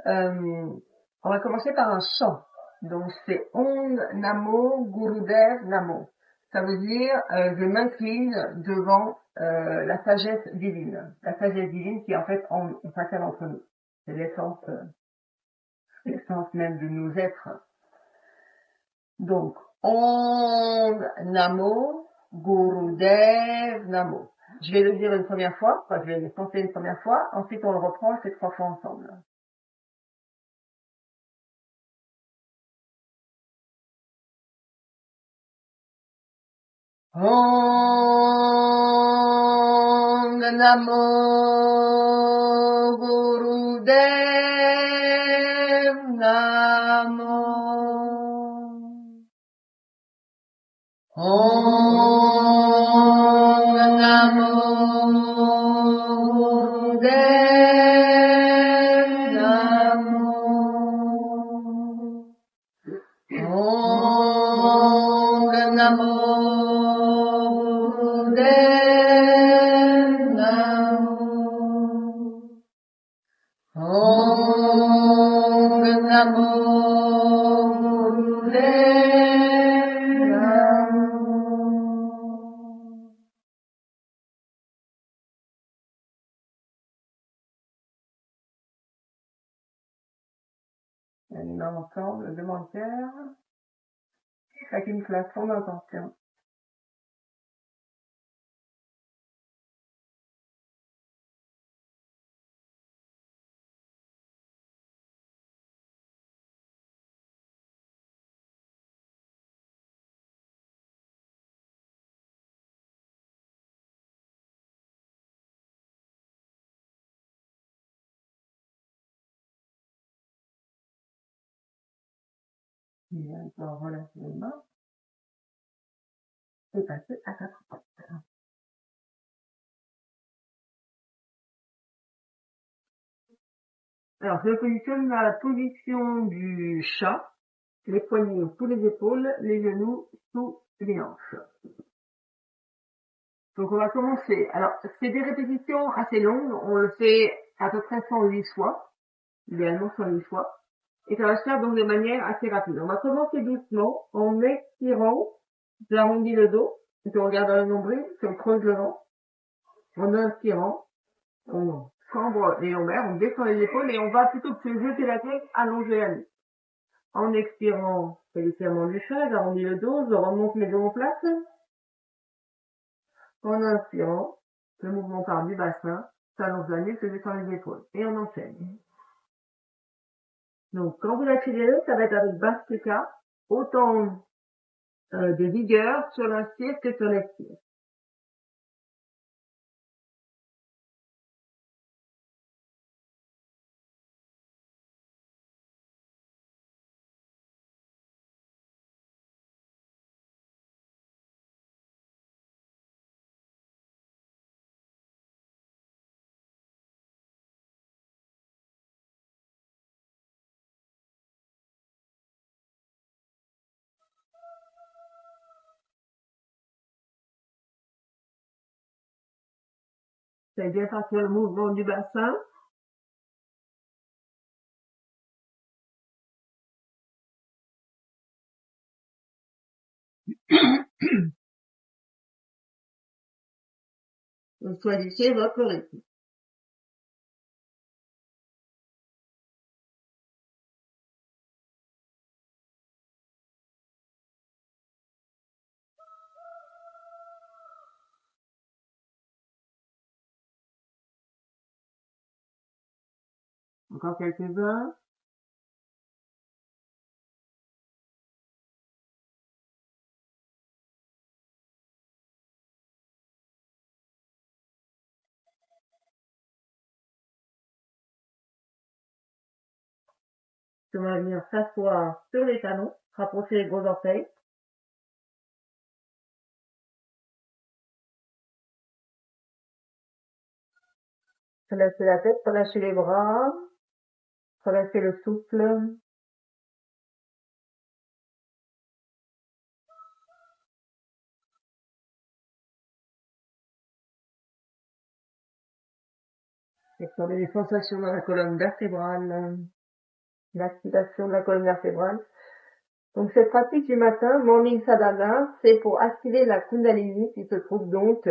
On va commencer par un chant. Donc c'est Om Namo Gurudev Namo. Ça veut dire je m'incline devant la sagesse divine. La sagesse divine qui est en fait en chacun d'entre nous. C'est l'essence même de nous être. Donc Om Namo Gurudev Namo. Je vais le dire une première fois, je vais le chanter une première fois, ensuite on le reprend, c'est 3 fois ensemble. Om Namo Gurudev Namo. Om Namo Gurudev Namo. Om Namo Gurudev Namo. Om Namo Gurudev Namo. Maintenant ensemble, le menteur, chacune place son intention. Et encore relâcher les mains et passer à 4 pattes. Alors, je me positionne dans la position du chat, les poignets sous les épaules, les genoux sous les hanches. Donc, on va commencer. Alors, c'est des répétitions assez longues. On le fait à peu près 108 fois, idéalement 108 fois. Et ça va se faire donc de manière assez rapide. On va commencer doucement en expirant. J'arrondis le dos, on regarde dans le nombril, on creuse le ventre. En inspirant, on cambre les lombaires, on descend les épaules et on va plutôt que se jeter la tête, allonger la nuque. En expirant, je fais l'étirement du chat, j'arrondis le dos, je remonte mes dos en place. En inspirant, le mouvement part du bassin, s'allonge la nuque, je descends les épaules. Et on enchaîne. Donc, quand vous accélérez, ça va être avec Bastika, autant de vigueur sur l'inspire que sur l'expire. C'est bien sentir le mouvement du bassin. Choisissez votre rythme. Encore quelques-uns. On va venir s'asseoir sur les talons, rapprocher les gros orteils. Relâchez la tête, relâchez les bras, relâchez le souffle. Et prenez des sensations dans la colonne vertébrale. l'activation de la colonne vertébrale. Donc cette pratique du matin, Morning Sadhana, c'est pour activer la Kundalini qui se trouve donc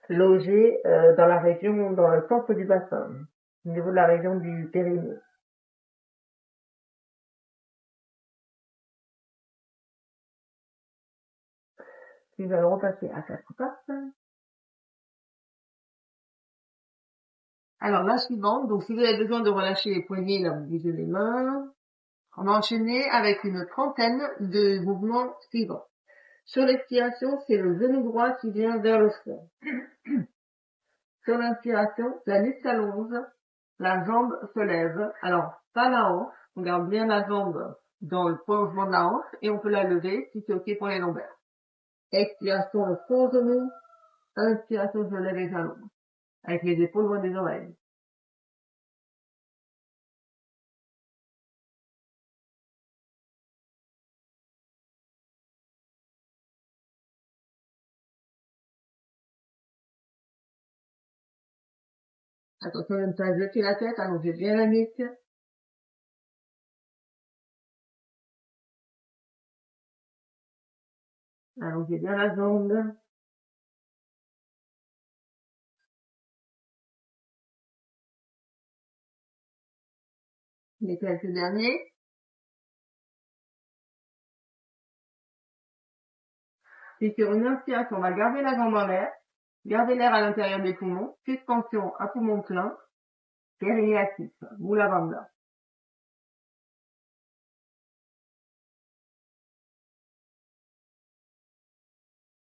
logée dans la région, dans le centre du bassin, au niveau de la région du périnée. Puis nous allons repasser à 4 pattes. Alors la suivante, donc si vous avez besoin de relâcher les poignets, là vous bougez les mains. On va enchaîner avec une trentaine de mouvements suivants. Sur l'expiration, c'est le genou droit qui vient vers le front. Sur l'inspiration, la nuque s'allonge, la jambe se lève. Alors, pas la hanche, on garde bien la jambe dans le prolongement de la hanche et on peut la lever si c'est ok pour les lombaires. Expiration, le fond genou. Inspiration, je lève les jalons. Avec les épaules loin des oreilles. Attention de ne pas jeter la tête, allongez bien la nuque. Allongez bien la jambe. Les quelques derniers. Puis sur une inspiration, on va garder la jambe en l'air, garder l'air à l'intérieur des poumons, suspension à poumon plein, périnée actif, Mula Bandha.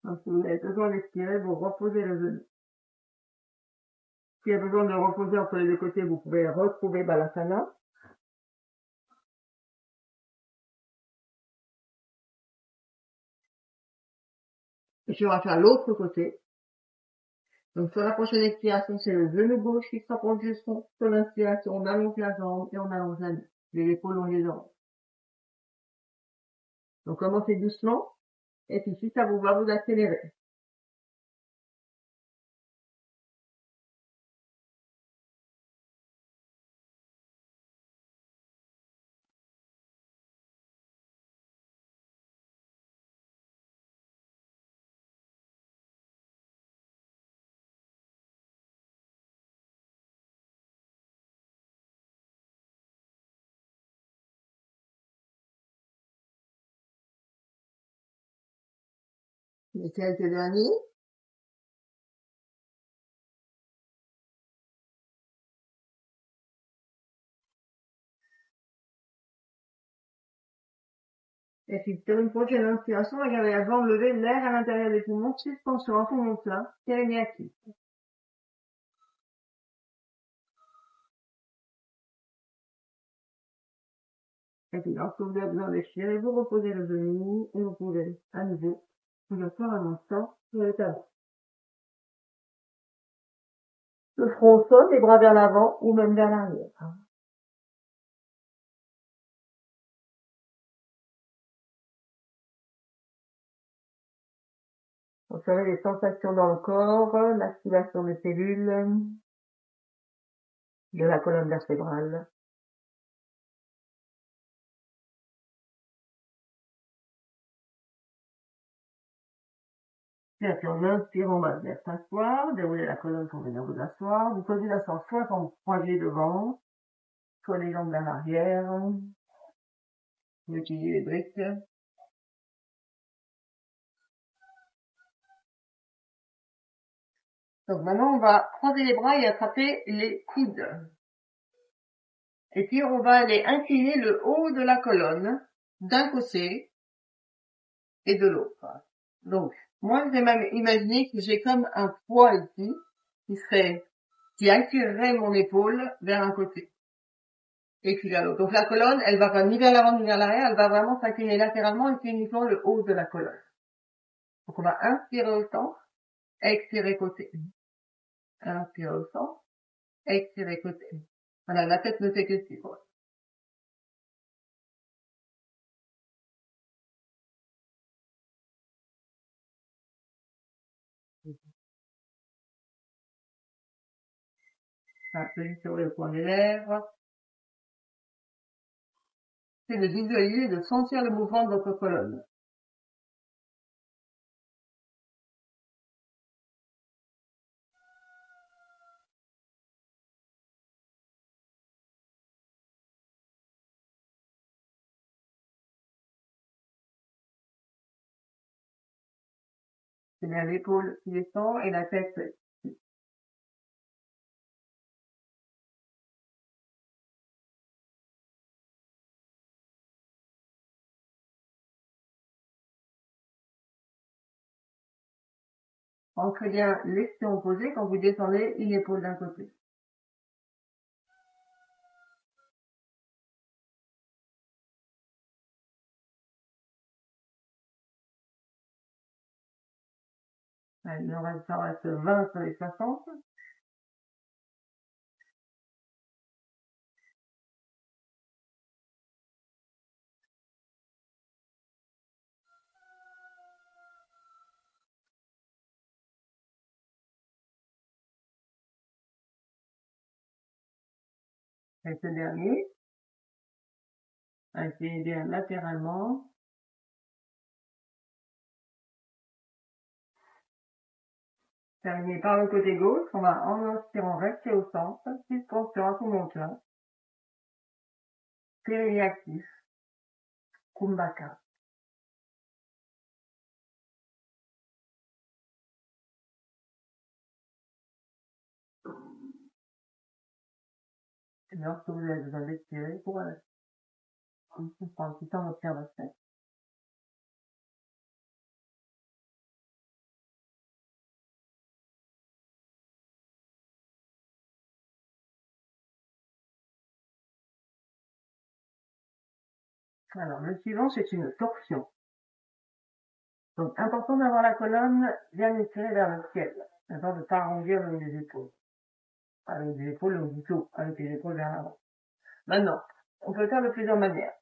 Donc si vous avez besoin d'expirer, vous reposez le genou. S'il y a besoin de reposer entre les deux côtés, vous pouvez retrouver Balasana. Et puis on va faire l'autre côté. Donc sur la prochaine expiration, c'est le genou gauche qui se rapproche du front. Sur l'inspiration, on allonge la jambe et on allonge la nuque. Les épaules longues les oreilles. Donc commencez doucement. Et puis si ça vous va, vous accélérez. Les quelques derniers. Et puis, sur une prochaine inspiration, regardez la jambe levée, l'air à l'intérieur des poumons, suspension à poumon plein, périnée active. Et puis, lorsque vous avez besoin d'expirer, vous reposez le genou, et vous pouvez, à nouveau, vous asseoir un instant sur le talon. Le front au sol, les bras vers l'avant, ou même vers l'arrière. Observez les sensations dans le corps, l'activation des cellules, de la colonne vertébrale. Puis on inspire, on va venir s'asseoir, dérouler la colonne pour venir vous asseoir. Vous posez l'asseoir soit quand vous croisez devant, soit les jambes vers l'arrière. Vous utilisez les briques. Donc maintenant, on va croiser les bras et attraper les coudes. Et puis, on va aller incliner le haut de la colonne d'un côté et de l'autre. Donc, moi, j'ai même imaginé que j'ai comme un poids ici qui attirerait mon épaule vers un côté. Et puis vers l'autre. Donc la colonne, elle va pas ni vers l'avant ni vers l'arrière, elle va vraiment s'incliner latéralement et c'est uniquement le haut de la colonne. Donc on va inspirer au centre, expirer côté. Inspirer au centre, expirer côté. Voilà, la tête ne fait que suivre. Appuie sur le coin des lèvres. c'est de visualiser, de sentir le mouvement de votre colonne. C'est bien l'épaule qui descend et la tête. Ancrez bien l'extension opposée quand vous descendez une épaule d'un côté. Allez, ça reste 20 sur les 60. Et ce dernier, essayez bien latéralement. Terminez par le côté gauche, on va en inspirant rester au centre, suspension à tout mon cœur. Périnée actif, Kumbhaka. Et lorsque vous avez besoin d'expirer, pour prendre un petit temps d'observation. Alors, le suivant, c'est une torsion. Donc, important d'avoir la colonne bien étirée vers le ciel, afin de ne pas arrondir les épaules. Avec les épaules au dos, avec les épaules vers l'avant. Maintenant, on peut le faire de plusieurs manières.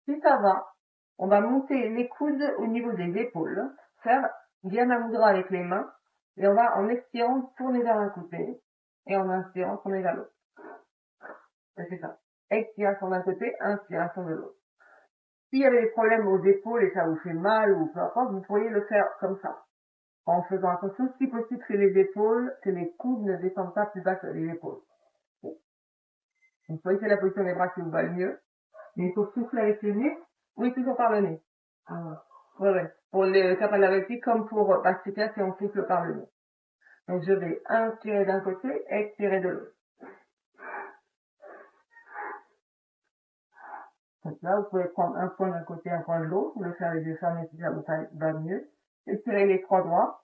Si ça va, on va monter les coudes au niveau des épaules, faire bien un mudra avec les mains, et on va, en expirant, tourner vers un côté, et en inspirant, tourner vers l'autre. C'est ça. Expiration d'un côté, inspiration de l'autre. S'il y avait des problèmes aux épaules et ça vous fait mal ou peu importe, vous pourriez le faire comme ça. En faisant attention, si possible, que les épaules, que les coudes ne descendent pas plus bas que les épaules. Bon. Donc, choisissez la position des bras qui vous va le mieux. Mais il faut souffler avec le nez. Oui, toujours par le nez. Ah, ouais. Pour le capillarité comme pour Bastica, si on souffle par le nez. Donc, je vais inspirer d'un côté, expirer de l'autre. Donc là, vous pouvez prendre un point d'un côté, un point de l'autre, ou le faire les yeux fermés si ça vous va mieux. Estirez les trois doigts.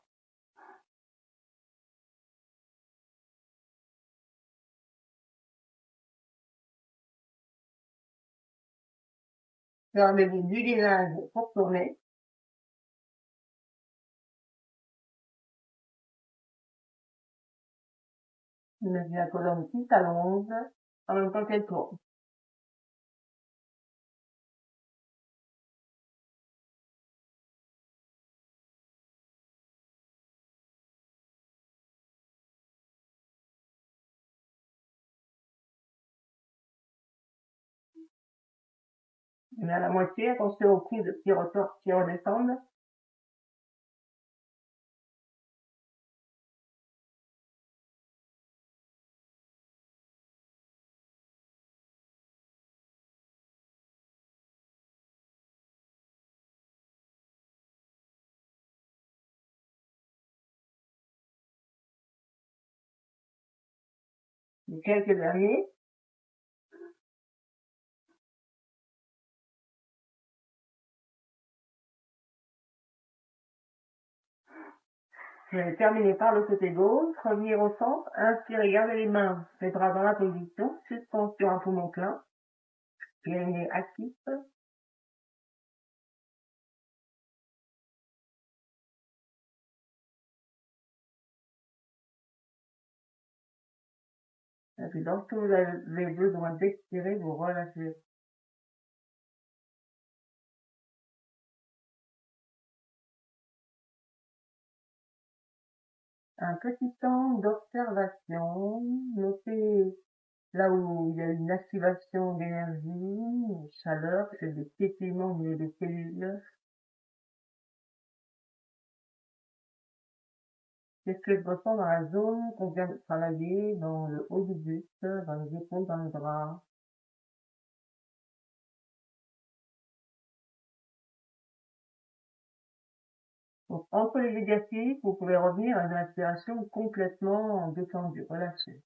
Fermez-vous du linge pour tourner. Mettez la colonne qui s'allonge en même temps qu'elle tourne. Et à la moitié, attention aux coudes qui ressortent, qui redescendent. Et quelques derniers. Je vais terminer par le côté gauche, revenir au centre, inspirez, gardez les mains, les bras dans la position, suspension à poumon plein, périnée actif. Et puis lorsque vous avez besoin d'expirer, vous relâchez. Un petit temps d'observation, notez là où il y a une activation d'énergie, chaleur, c'est des pétillements au niveau des cellules. Qu'est-ce que je ressens dans la zone qu'on vient de travailler, dans le haut du buste, dans les épaules, dans les bras? Donc, entre les exercices, vous pouvez revenir à une respiration complètement détendue, relâchée.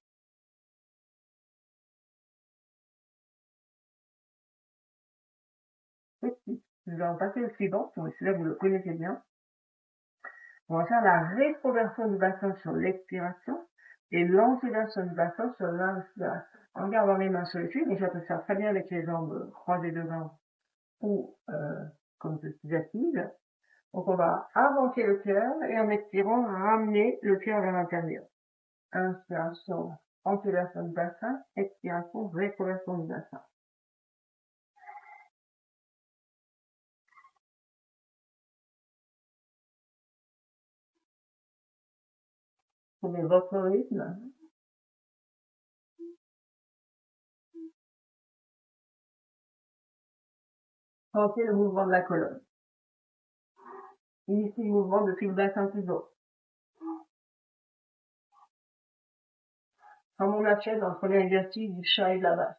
Petit. Nous allons passer au suivant, celui-là vous le connaissez bien. On va faire la rétroversion du bassin sur l'expiration et l'antéversion du bassin sur l'inspiration. En gardant les mains sur les cuisses, mais ça peut se faire très bien avec les jambes croisées devant ou comme je suis assise. Donc on va avancer le cœur et en expirant, ramener le cœur vers l'intérieur. Inspiration, antéversion du bassin, expiration, rétroversion du bassin. Prenez votre rythme. Sentez le mouvement de la colonne. Initiez le mouvement depuis le bassin plus haut. Sans mon la chaise entre l'exercice du chat et de la vache.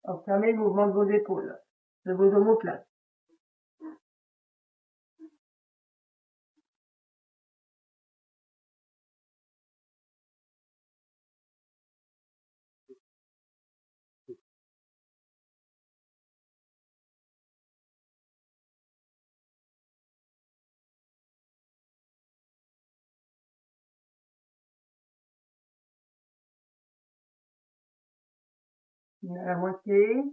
Observez le mouvement de vos épaules, de vos omoplates. À la moitié.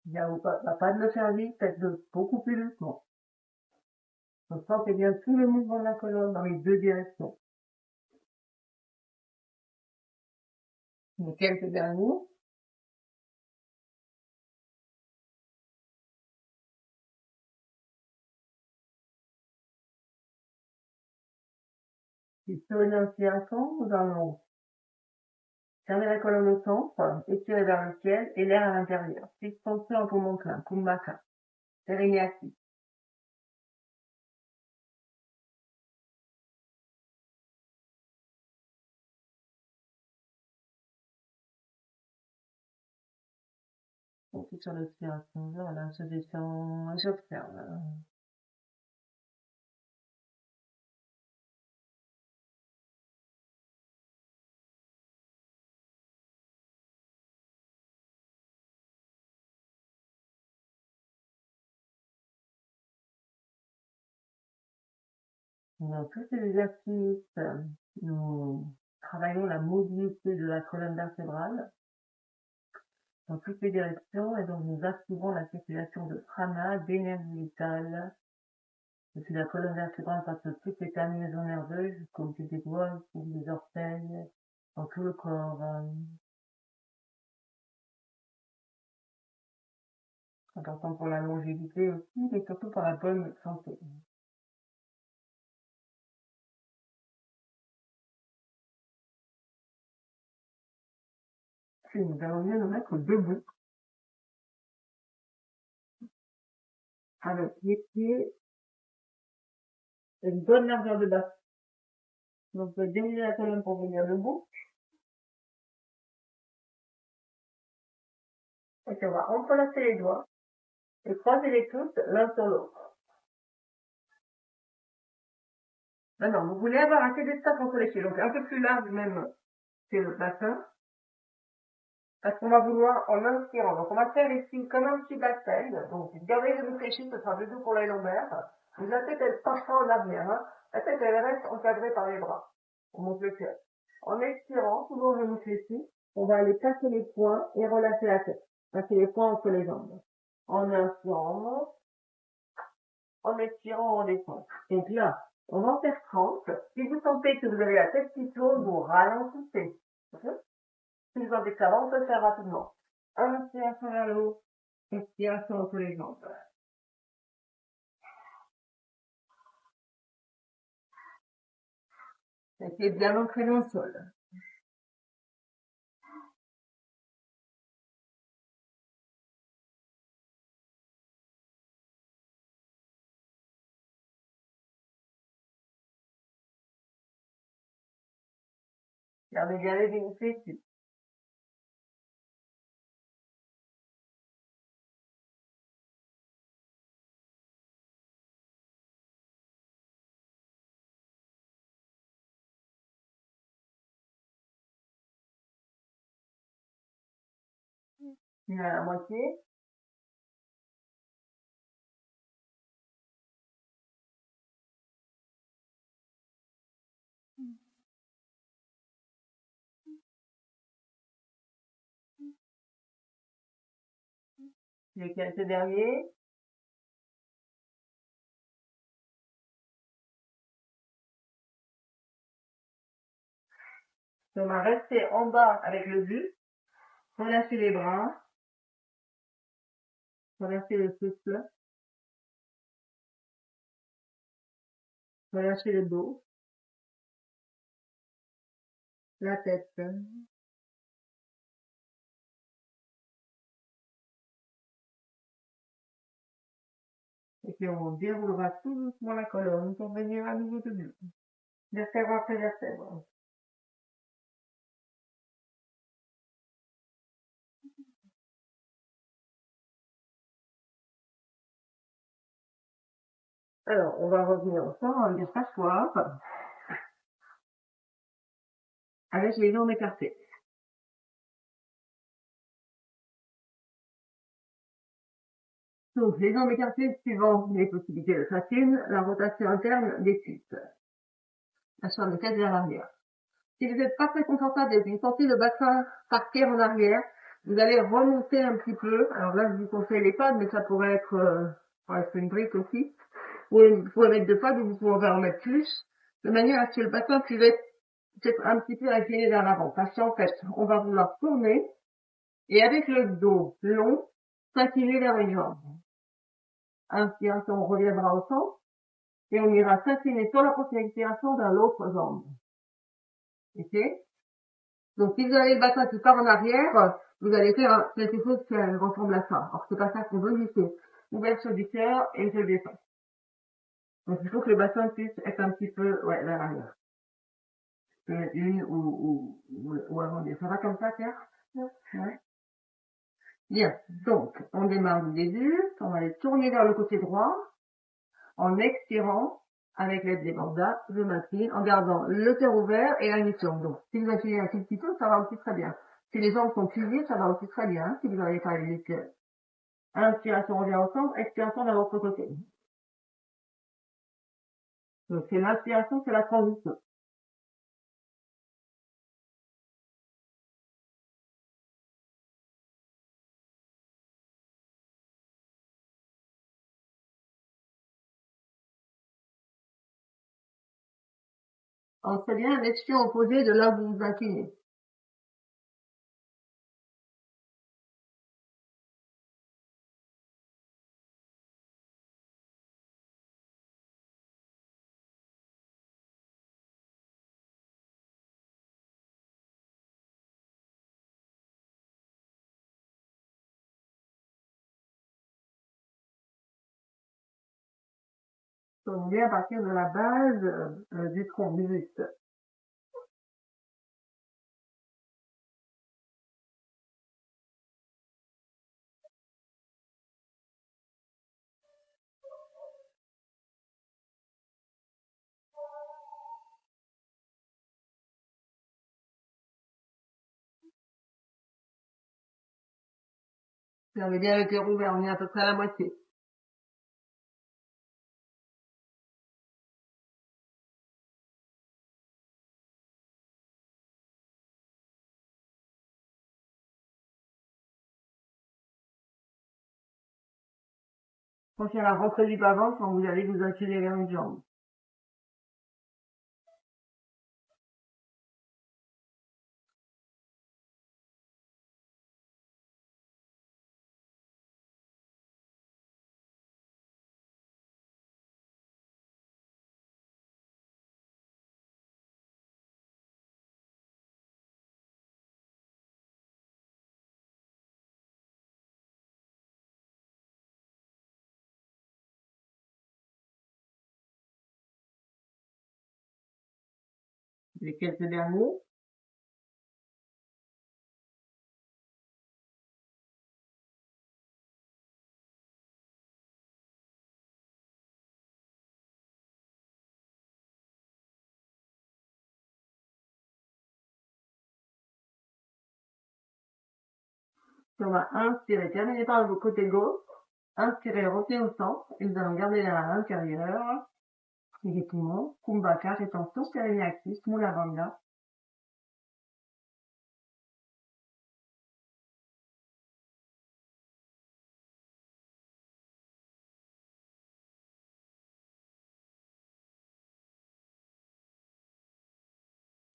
Bien, on va pas de le faire vite, faites-le beaucoup plus doucement. Donc, sentez bien tout le mouvement de la colonne dans les deux directions. Donc, quelques derniers. Puis, sur une inspiration, nous allons fermer la colonne au centre, étirer vers le ciel et l'air à l'intérieur. Expansion en tombant plein, Kumbhaka. Perineati. Donc, sur l'expiration, voilà, je descends, j'observe. Dans tous ces exercices, nous travaillons la mobilité de la colonne vertébrale dans toutes les directions et donc nous activons la circulation de prana, d'énergie vitale, depuis la colonne vertébrale passe toutes les terminaisons nerveuses jusqu'au bout des doigts, jusqu'au bout des orteils, dans tout le corps. Important pour la longévité aussi, et surtout pour la bonne santé. Puis nous allons bien nous mettre debout, avec les pieds et une bonne largeur de base. Donc, vous pouvez dérouler la colonne pour venir debout. Et puis, on va entrelacer les doigts et croiser les pouces l'un sur l'autre. Maintenant, vous voulez avoir assez d'espace entre les pieds, donc un peu plus large même que le bassin. Parce qu'on va vouloir en inspirant. Donc on va faire ici comme un petit bassin. Donc gardez le réfléchir, ce sera plus doux pour les lombaires. La tête elle passe pas en arrière. Hein. La tête elle reste encadrée par les bras. On monte le cœur. En expirant, toujours le réfléchir, on va aller passer les poings et relâcher la tête. Passer les poings entre les jambes. En inspirant, on monte. En expirant, on descend. Donc là, on va en faire 30. Si vous sentez que vous avez la tête qui tourne, vous ralentissez. Okay. Si vous sentez que ça va, on peut le faire rapidement. Inspiration vers le haut. Expiration entre les jambes. Essayez de bien ancrer dans le sol. Gardez bien les fessiers. Puis à la moitié. Les quelques derniers. On va rester en bas avec le buste. Relâchez les bras. Relâchez le souffle. Relâchez le dos. La tête. Et puis on déroulera tout doucement la colonne pour venir à nouveau debout. Vertèbre après vertèbre. Alors, on va revenir ensemble, on va venir s'asseoir avec les jambes écartées. Donc, les jambes écartées suivant les possibilités de chacune, la rotation interne des cuisses. La chambre de tête vers l'arrière. Si vous n'êtes pas très confortable et que vous sentez le bassin partir en arrière, vous allez remonter un petit peu. Alors là, je vous conseille les pads, mais ça pourrait être une brique aussi. Vous pouvez mettre 2 pads, vous pouvez en mettre plus, de manière à ce que le bassin puisse être peut-être un petit peu incliné vers l'avant. Parce qu'en fait, on va vouloir tourner et avec le dos long, s'incliner vers une jambe. Inspiration, on reviendra au centre et on ira s'incliner sur la prochaine expiration vers l'autre jambe. Ok? Donc, si vous avez le bassin qui part en arrière, vous allez faire quelque chose qui ressemble à ça. Alors, c'est pas ça qu'on veut, juste ouverture du cœur et je descends. Donc, il faut que le bassin puisse être un petit peu, vers l'arrière. Une ou avant dire. Ça va comme ça, Pierre? Ouais. Bien. Donc, on démarre du début. On va aller tourner vers le côté droit. En expirant, avec l'aide des bandas, je m'incline en gardant le cœur ouvert et la nuque longue. Donc, si vous inclinez un tout petit peu, ça va aussi très bien. Si les jambes sont pliées, ça va aussi très bien. Si vous n'arrivez pas à les cœur. Inspiration, on revient ensemble. Expiration vers l'autre côté. Donc, c'est l'inspiration, c'est la transition. On sait bien l'expiration opposée de là où vous vous inclinez. Donc, bien à partir de la base du tronc, du buste. Ça veut dire le cœur ouvert, on est à peu près à la moitié. Quand il y a la rentrée du pavant, quand vous allez vous incliner vers une jambe. Les quelques derniers. On va inspirer, terminer par le côté gauche. Inspirez, retenez au centre. Et nous allons garder l'air à l'intérieur. Les poumons. Kumbhaka, rétention, périnéactis, Mula Bandha.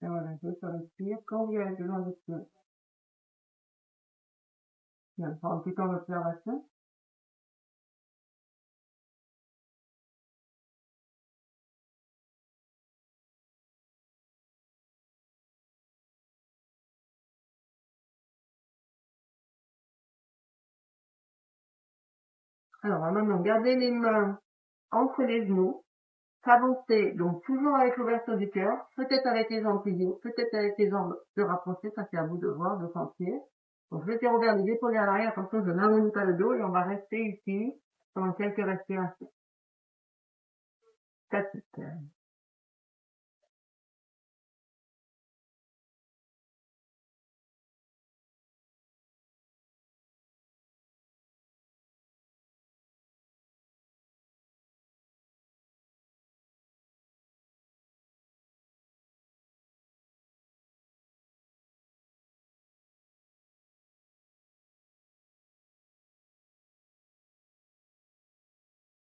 Et voilà, je respire. Quand vous avez besoin de respirer. Bien, prendre un petit temps d'observation. Alors, on va maintenant garder les mains entre les genoux. S'avancer, donc toujours avec l'ouverture du cœur, peut-être avec les jambes pliées, peut-être avec les jambes se rapprocher, ça c'est à vous de voir, de sentir. Donc je vais faire ouvert les épaules à l'arrière, attention, je n'allonge pas le dos et on va rester ici pendant quelques respirations. Statique.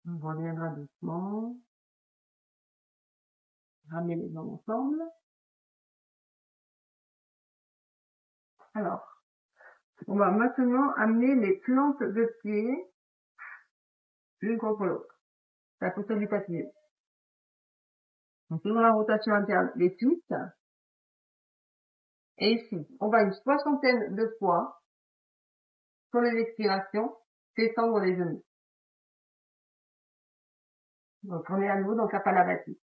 On reviendra doucement. Ramener les jambes ensemble. Alors, on va maintenant amener les plantes de pied l'une contre l'autre. C'est la position du papillon. Donc, toujours la rotation interne des cuisses. Et ici, on va une soixantaine de fois, sur les expirations, descendre les genoux. Donc, on est à nouveau dans Kapalabhati.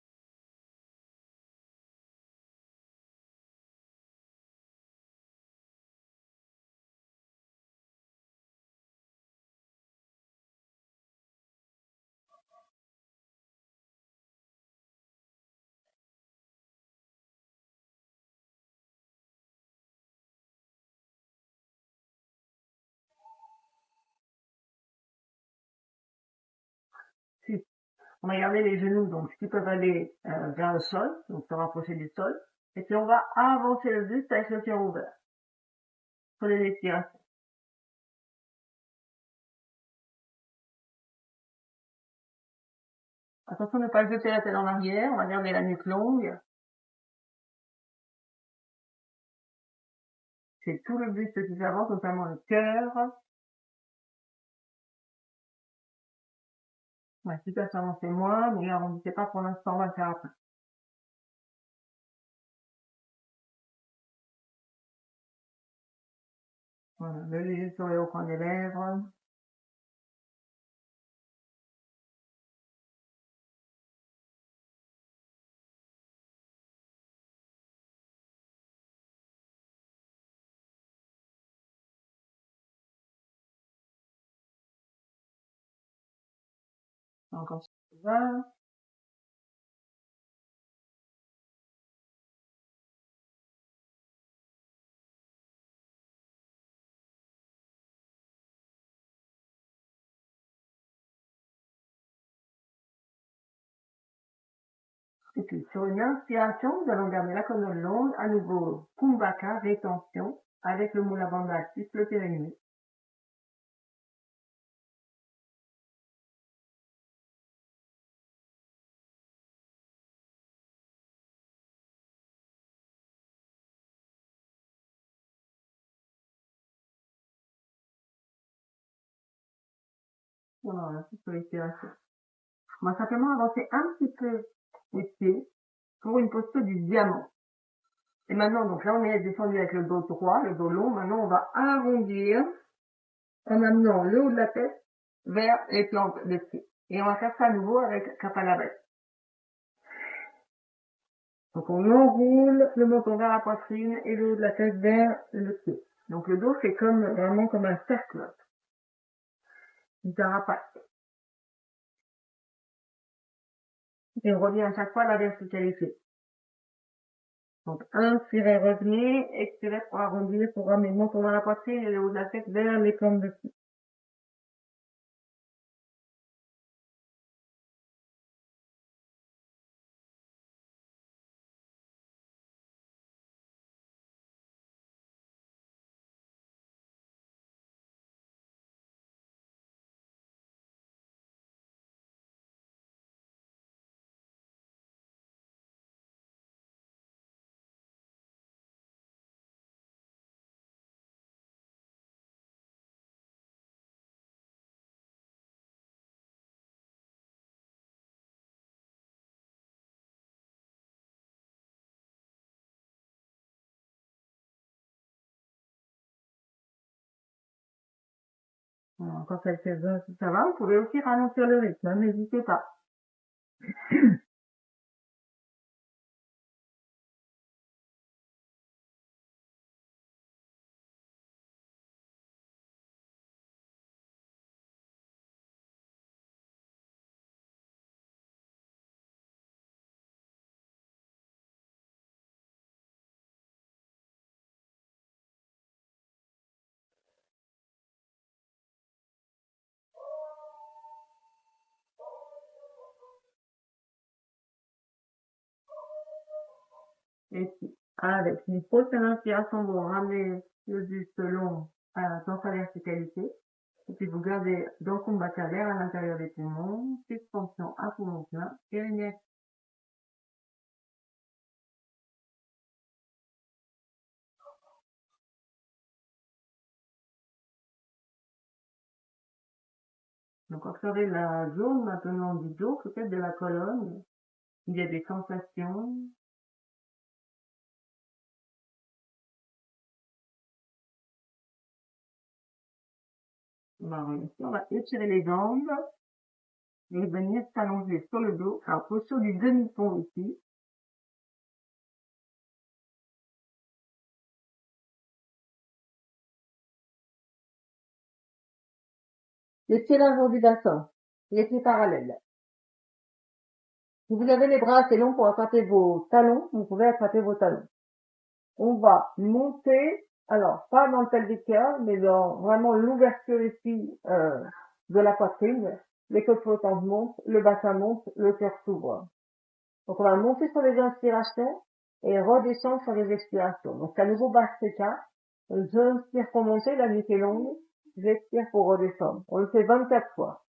On va garder les genoux, donc, qui peuvent aller vers le sol, donc se rapprocher du sol. Et puis, on va avancer le buste avec le cœur ouvert. Sur les expirations. Attention de ne pas jeter la tête en arrière. On va garder la nuque longue. C'est tout le buste qui s'avance, notamment le cœur. Ouais, si ça s'avance, c'est moins, mais arrondissez pas pour l'instant, on va le faire après. Voilà, le léger sourire au coin des lèvres. Encore ça. Et puis, sur une inspiration, nous allons garder la colonne longue, à nouveau, Kumbhaka, rétention, avec le Mula Bandha plus le périnée. Voilà, un petit peu respiration. On va simplement avancer un petit peu les pieds pour une posture du diamant. Et maintenant, donc là, on est descendu avec le dos droit, le dos long. Maintenant, on va arrondir en amenant le haut de la tête vers les plantes des pieds. Et on va faire ça à nouveau avec Kapalabhati. Donc, on enroule le menton vers la poitrine et le haut de la tête vers le pied. Donc, le dos fait vraiment comme un cercle. Une carapace. Et on revient à chaque fois à la verticalité. Donc, inspirez, revenez, expirez pour arrondir, pour ramener le menton vers la poitrine et le haut de la tête vers les plantes de pied. Alors, quand ça va, vous pouvez aussi ralentir le rythme, hein, n'hésitez pas. Et puis, avec une prochaine inspiration, vous ramenez le buste long dans sa verticalité. Et puis, vous gardez dans le Kumbhaka l'air à l'intérieur des poumons, suspension à poumon plein, périnée. Donc, observez la zone maintenant du dos, peut-être de la colonne. Il y a des sensations. On va étirer les jambes et venir s'allonger sur le dos. Alors, posture du demi-pont ici. Les pieds largeur du bassin, les pieds parallèles. Si vous avez les bras assez longs pour attraper vos talons, vous pouvez attraper vos talons. On va monter, alors pas dans le pelvic curl, mais dans vraiment l'ouverture ici de la poitrine. Les côtes flottantes montent, le bassin monte, le cœur s'ouvre. Donc on va monter sur les inspirations et redescendre sur les expirations. Donc à nouveau Bhastrika, j'inspire pour monter, la nuit est longue, j'expire pour redescendre. On le fait 24 fois.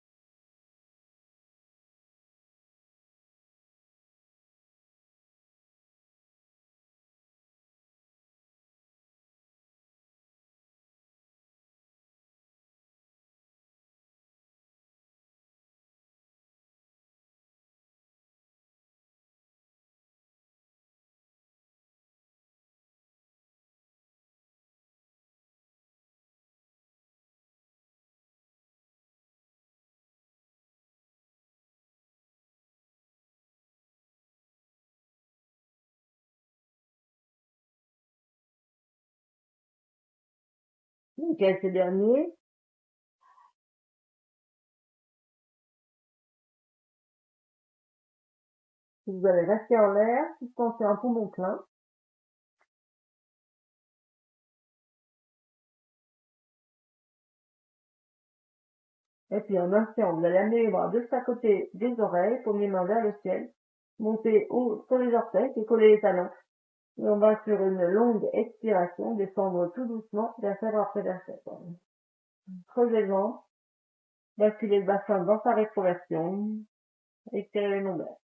Nickel, ce dernier. Vous allez rester en l'air, suspenser un poumon plein. Et puis en inspirant, vous allez amener les bras juste à côté des oreilles, paumer main vers le ciel. monter haut sur les orteils et coller les talons. Et on va sur une longue expiration, descendre tout doucement, vertèbre après vertèbre. Creusez le ventre, basculez le bassin dans sa rétroversion, expirez les lombaires.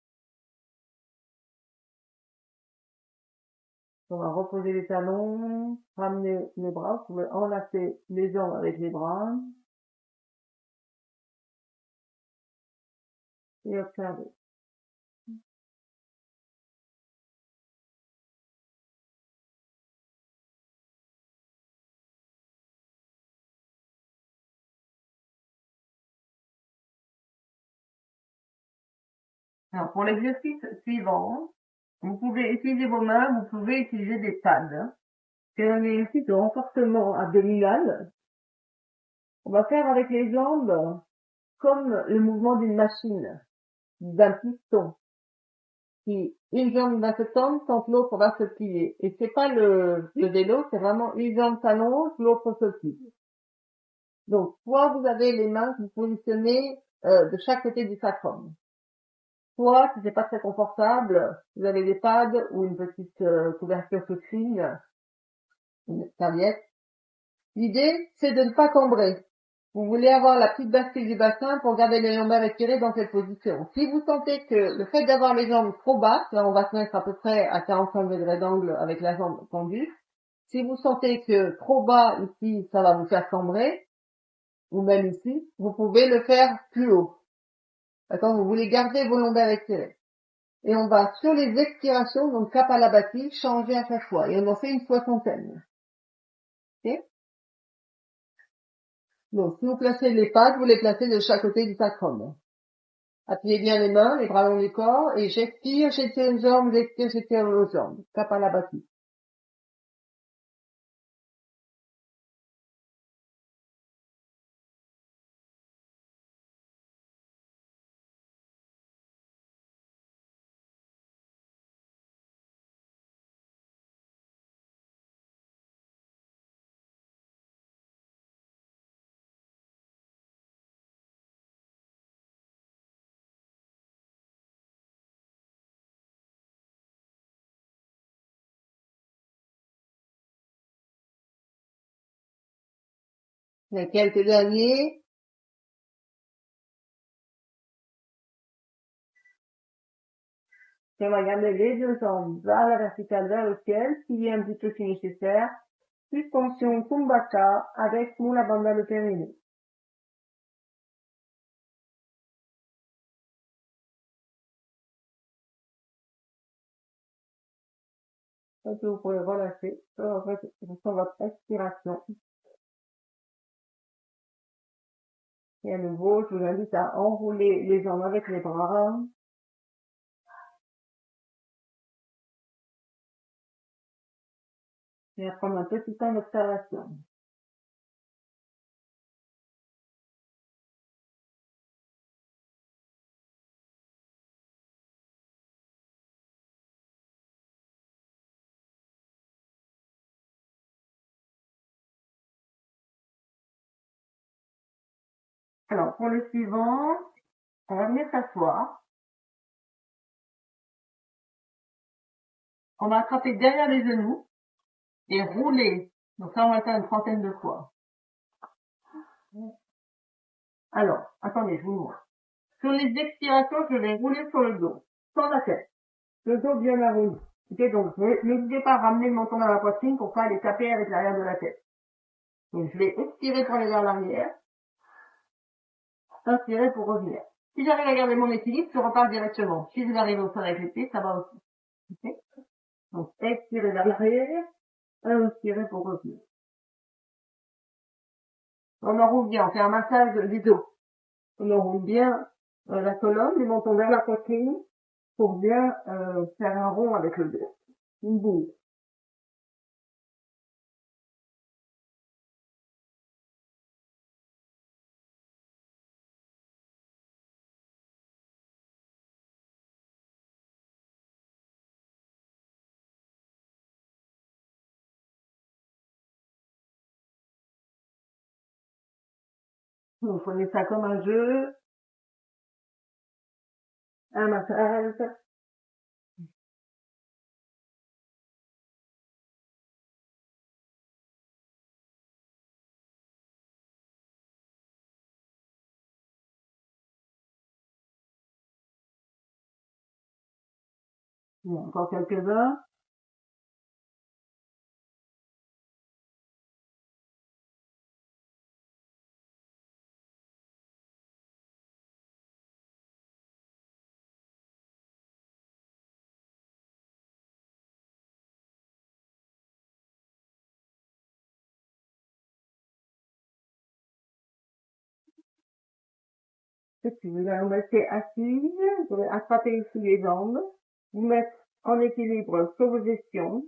On va reposer les talons, ramener les bras, vous pouvez enlacer les jambes avec les bras et observer. Alors, pour l'exercice suivant, vous pouvez utiliser vos mains, vous pouvez utiliser des pads. C'est un exercice de renforcement abdominal. On va faire avec les jambes comme le mouvement d'une machine, d'un piston. Qui une jambe va se tendre quand l'autre va se plier. Et c'est pas le vélo, c'est vraiment une jambe s'allonge, l'autre se plie. Donc, soit vous avez les mains que vous positionnez de chaque côté du sacrum. Soit, si c'est pas très confortable, vous avez des pads ou une petite couverture toute fine, une serviette. L'idée, c'est de ne pas cambrer. Vous voulez avoir la petite bascule du bassin pour garder les lombaires étirés dans cette position. Si vous sentez que le fait d'avoir les jambes trop basses, là on va se mettre à peu près à 45 degrés d'angle avec la jambe tendue. Si vous sentez que trop bas ici, ça va vous faire cambrer, ou même ici, vous pouvez le faire plus haut. D'accord? Vous voulez garder vos lombaires étirés. Et on va, sur les expirations, donc cap à la bâtie, changer à chaque fois. Et on en fait une 60aine. Ok? Donc, si vous placez les pattes, vous les placez de chaque côté du sacrum. Appuyez bien les mains, les bras long du corps, et j'expire, j'étire une jambe, j'expire, j'étire l'autre jambe. Cap à la bâtie. Il y a quelques derniers. Et on va garder les deux jambes vers la verticale, vers le ciel, plier un petit peu si nécessaire. Suspension Kumbhaka avec Mula Bandha le périnée. Donc, vous pouvez relâcher sur votre expiration. Et à nouveau, je vous invite à enrouler les jambes avec les bras. Et à prendre un petit temps d'observation. Alors, pour le suivant, on va venir s'asseoir. On va attraper derrière les genoux et rouler. Donc ça, on va le faire une 30aine de fois. Alors, attendez, je vous montre. Sur les expirations, je vais rouler sur le dos, sans la tête. Le dos bien arrondi. Ok, donc n'hésitez pas à ramener le menton dans la poitrine pour pas aller taper avec l'arrière de la tête. Donc je vais expirer pour aller vers l'arrière, inspirer pour revenir. Si j'arrive à garder mon équilibre, je repars directement. Si je vais arriver au sol avec les pieds, ça va aussi. Okay, donc expirer vers l'arrière, inspirer pour revenir. On enroule bien, on fait un massage du dos. On enroule bien la colonne, les mentons vers la poitrine pour bien faire un rond avec le dos. Une boule. Vous prenez ça comme un jeu, un massage. Encore quelques-uns. Et puis, vous allez vous mettre assise, vous allez attraper sous les jambes, vous mettre en équilibre sur vos gestions,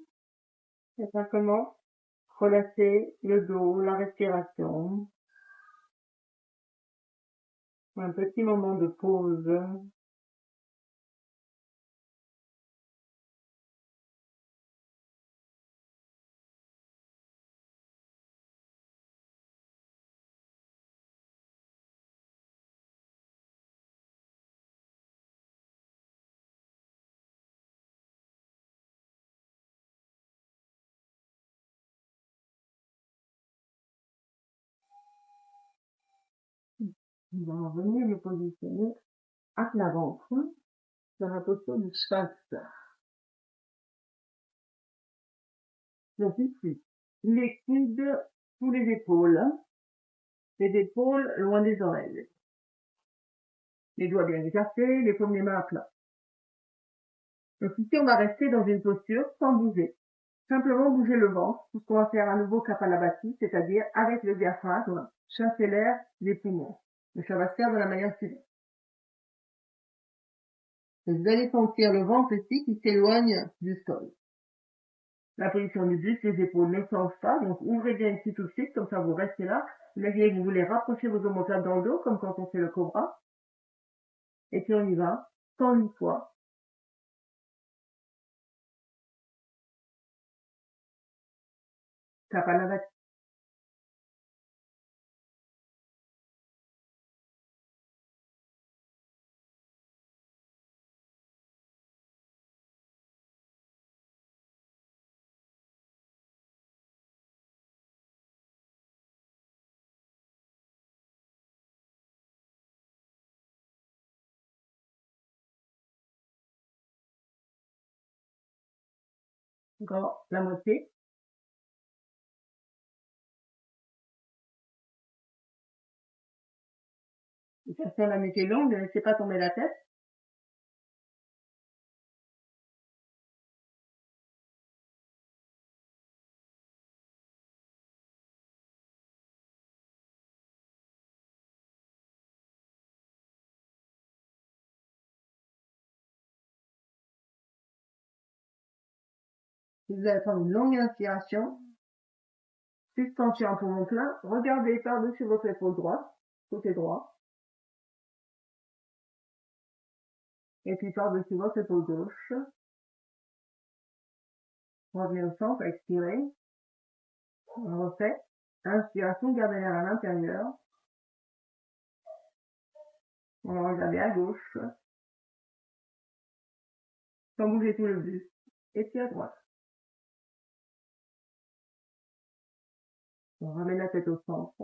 et simplement relâcher le dos, la respiration. Un petit moment de pause. Nous allons venir nous positionner à plat ventre, dans la posture du Shavasana. Donc ici, les coudes sous les épaules loin des oreilles. Les doigts bien écartés, les paumes des mains à plat. Donc ici, on va rester dans une posture sans bouger. Simplement bouger le ventre, puisqu'on va faire à nouveau Kapalabhati, c'est-à-dire avec le diaphragme, chasser l'air des poumons. Mais ça va se faire de la manière suivante. Vous allez sentir le ventre ici qui s'éloigne du sol. La position du buste, les épaules ne changent pas, donc ouvrez bien ici tout de suite, comme ça vous restez là. Imaginez que vous voulez rapprocher vos omoplates dans le dos, comme quand on fait le cobra. Et puis on y va, 108 fois. Kapalabhati. Encore la moitié. Cherchez la nuque longue, ne laissez pas tomber la tête. Vous allez prendre une longue inspiration. Suspension en poumon plein. Regardez par-dessus votre épaule droite, côté droit. Et puis par-dessus votre épaule gauche. Revenez au centre, expirez. On refait. Inspiration, gardez l'air à l'intérieur. On va regarder à gauche. Sans bouger tout le buste. Et puis à droite. On ramène la tête au centre.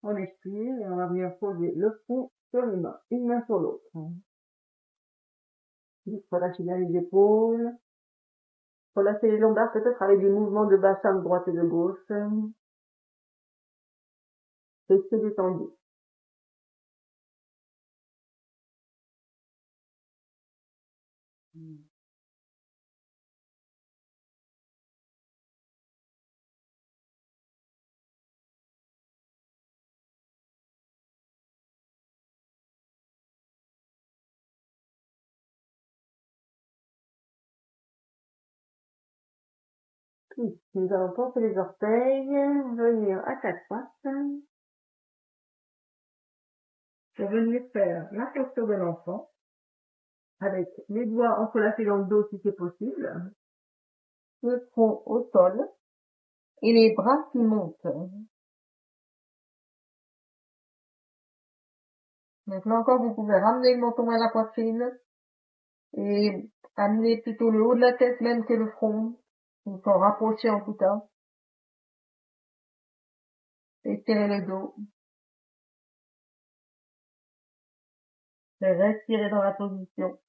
On expire et on va venir poser le front sur les mains. Une main sur l'autre. Relâchez bien les épaules. Relâchez les lombaires peut-être avec des mouvements de bassin de droite et de gauche. Restez détendu. Puis, nous allons porter les orteils, venir à quatre pattes. Pour venir faire la posture de l'enfant, avec les doigts entrelacés dans le dos si c'est possible, le front au sol, et les bras qui montent. Maintenant encore, vous pouvez ramener le menton à la poitrine, et amener plutôt le haut de la tête même que le front, ou s'en rapprocher en tout cas. Étirez le dos. Et respirez dans la position.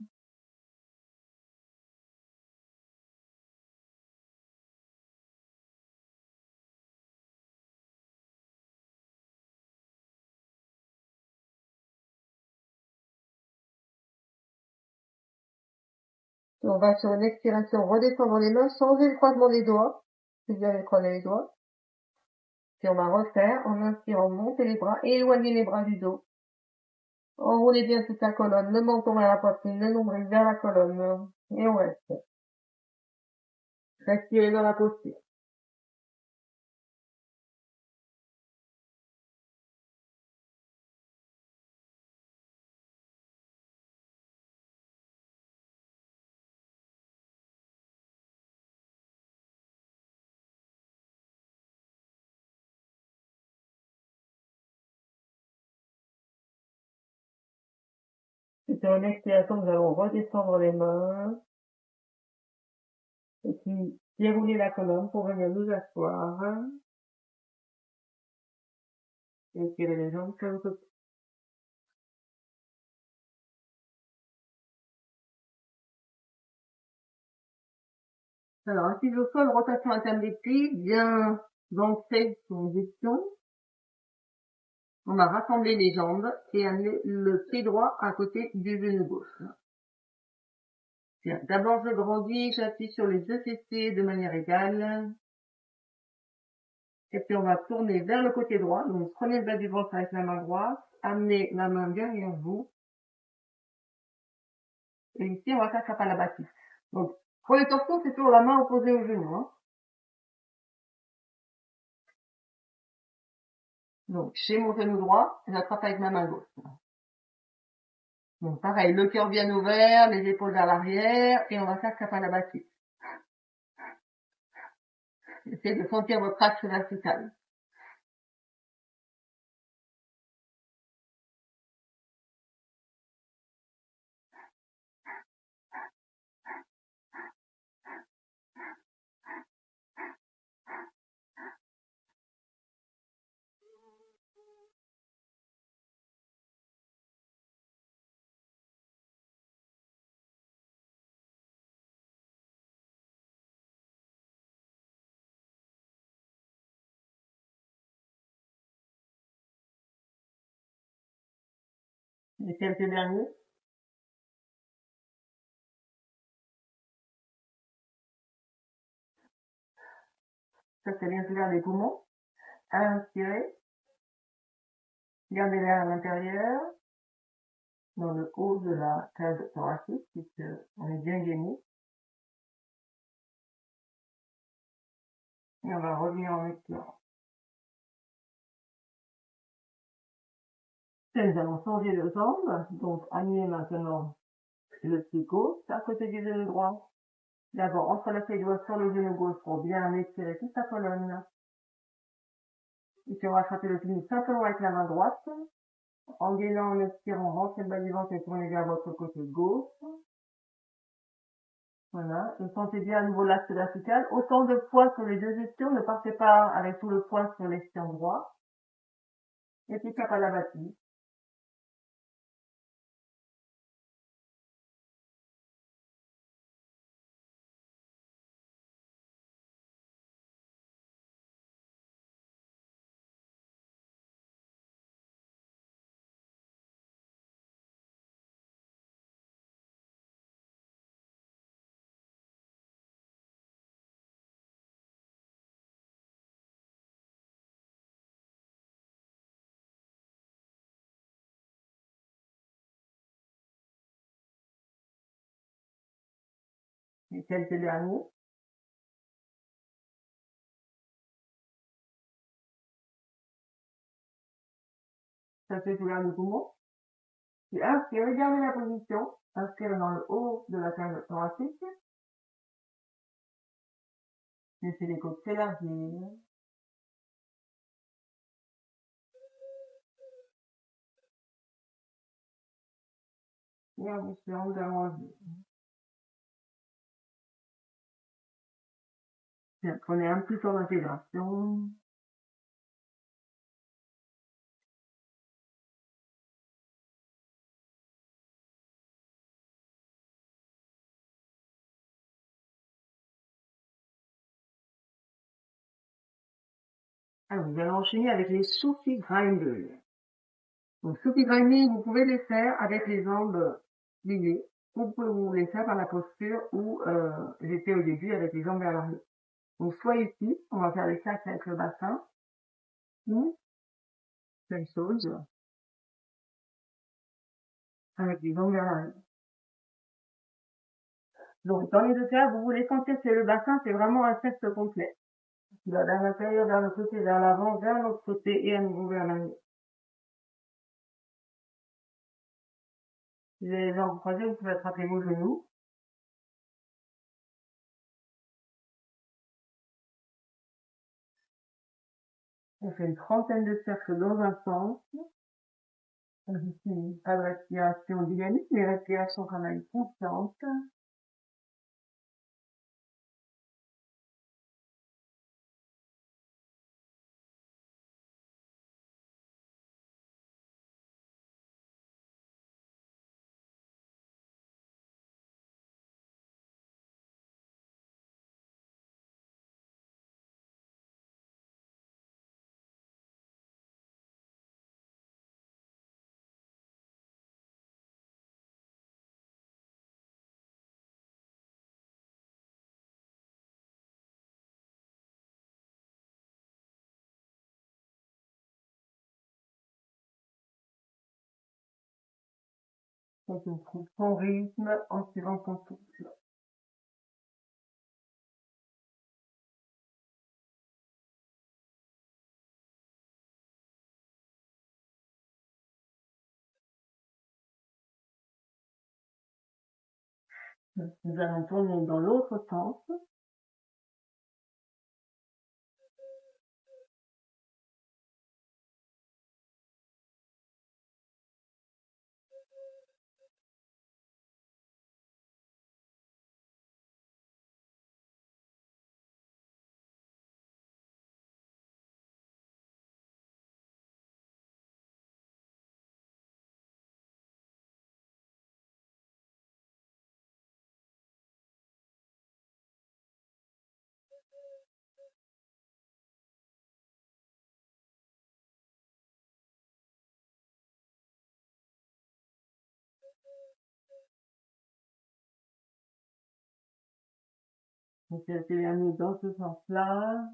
On va sur une expiration redescendre les mains, changer le croisement des doigts. Si vous avez croisé les doigts. Puis on va refaire, en inspirant, monter les bras, éloigner les bras du dos. Enroulez bien toute la colonne, le menton vers la poitrine, le nombril vers la colonne. Et on reste. Respirez dans la posture. C'est une expiration, nous allons redescendre les mains. Et puis, dérouler la colonne pour venir nous asseoir. Et tirer les jambes sur le côté. Alors, assise au sol, rotation interne des pieds, bien ancrée sur une gestion. On va rassembler les jambes et amener le pied droit à côté du genou gauche. Bien. D'abord, je grandis, j'appuie sur les deux fessiers de manière égale. Et puis, on va tourner vers le côté droit. Donc, prenez le bas du ventre avec la main droite. Amenez la main derrière vous. Et ici, on va faire Kapalabhati. Donc, pour les torsions, c'est toujours la main opposée au genou. Hein. Donc, j'ai mon genou droit, j'attrape avec ma main gauche. Donc, pareil, le cœur bien ouvert, les épaules vers l'arrière, et on va faire Kapalabhati. Essayez de sentir votre axe vertical. Les quelques derniers. Ça, c'est l'inspire des poumons. Inspirez. Gardez l'air à l'intérieur, dans le haut de la cage thoracique, puisque on est bien gainé. Et on va revenir en expirant. Et nous allons changer de jambe. Donc, amenez maintenant le pied gauche à côté du genou droit. D'abord, entrelacez les doigts sur le genou gauche pour bien étirer toute la colonne. Et puis, on va attraper le genou simplement avec la main droite. En gainant, en expirant, rentrez le bas du ventre et tournez vers votre côté gauche. Voilà. Et sentez bien à nouveau l'axe vertical. Autant de poids sur les deux ischions. Ne partez pas avec tout le poids sur l'espion droit. Et puis, Kapalabhati. Et quelques derniers. Ça fait ouvert le poumon. Puis inspirez, gardez la position. Inspirez dans le haut de la cage thoracique. Laissez les côtes s'élargir. Et en expirant, nous allons revenir. Bien, prenez un petit temps d'intégration. Alors, vous allez enchaîner avec les Sufi Grinders. Donc, Sufi Grinding, vous pouvez les faire avec les jambes pliées. Vous pouvez rouler ça par la posture où j'étais au début avec les jambes vers l'arrière. Donc soit ici, on va faire les sacs avec le bassin, ou même chose, avec les jambes vers l'arrière. Donc dans les deux cas, vous voulez sentir que le bassin, c'est vraiment un geste complet. Vers l'intérieur, vers le côté, vers l'avant, vers l'autre côté et à nouveau vers l'arrière. Si vous avez les jambes croisées, vous pouvez attraper vos genoux. On fait une trentaine de cercles dans un sens. Pas de respiration dynamique, mais respiration quand même constante. Donc on trouve son rythme en suivant son souffle. Nous allons tourner dans l'autre sens. Donc c'est bien dans ce sens-là.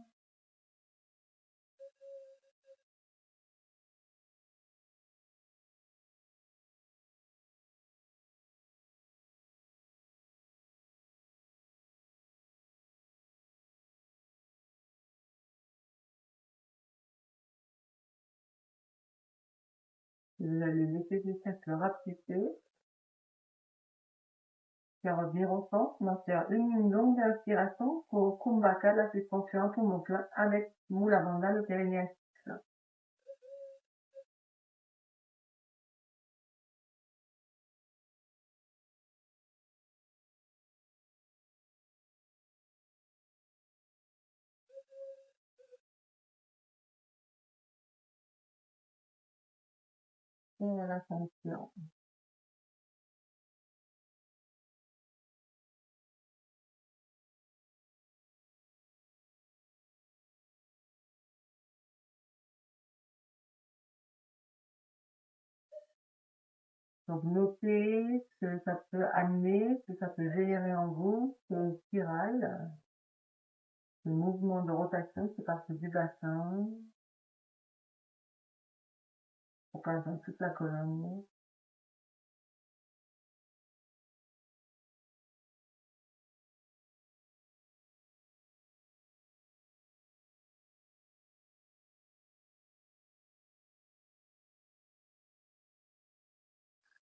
Vous allez laisser ces cercles rapetisser. Et revenir au centre. On va faire une longue inspiration pour Kumbhaka, la suspension pour mon plein avec Mula Bandha, le périnée. Et l'ascension. Donc notez ce que ça peut amener, ce que ça peut générer en vous, ce spirale, ce mouvement de rotation qui passe du bassin, pour passer dans toute la colonne.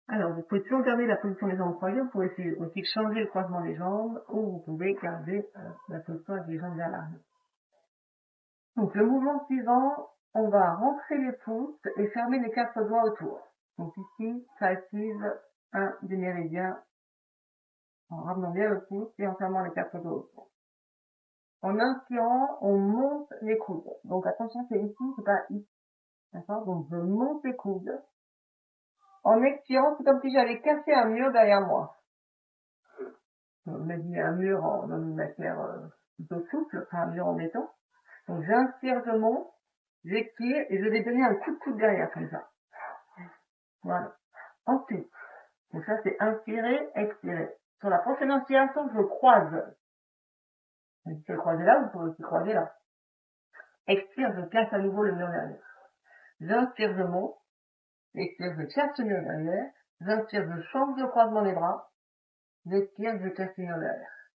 Alors, vous pouvez toujours garder la position des jambes croisées, vous pouvez aussi changer le croisement des jambes, ou vous pouvez garder la position avec les jambes vers l'arrière. Donc, le mouvement suivant, on va rentrer les pouces et fermer les quatre doigts autour. Donc ici, ça active un des méridiens en ramenant bien le pouce et en fermant les quatre doigts autour. En inspirant, on monte les coudes. Donc attention, c'est ici, c'est pas ici. D'accord? Donc je monte les coudes. En expirant, c'est comme si j'allais casser un mur derrière moi. On a dit un mur dans une matière plutôt souple, pas un mur en béton. Donc j'inspire, je monte, j'expire et je vais donner un coup de coude derrière comme ça. Voilà. Ensuite, Donc ça, c'est inspirer, expirer. Sur la prochaine inspiration, je croise. Si je croiser là, vous pouvez aussi croiser là. Expire, je casse à nouveau le mur derrière. J'inspire, je monte. Expire, je casse le mur derrière. J'inspire, je change de croisement des bras. J'expire, je casse le mur derrière.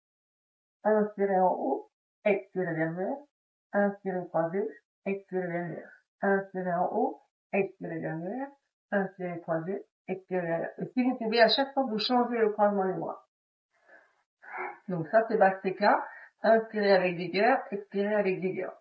Inspirez en haut, expirez derrière. Inspirez croisé, expirez derrière. Inspirez en haut, expirez derrière. Inspirez croisé, expirez derrière. Et si vous pouvez, à chaque fois, vous changez le croisement des bras. Donc ça, c'est Basteka. Inspirez avec vigueur, expirez avec vigueur.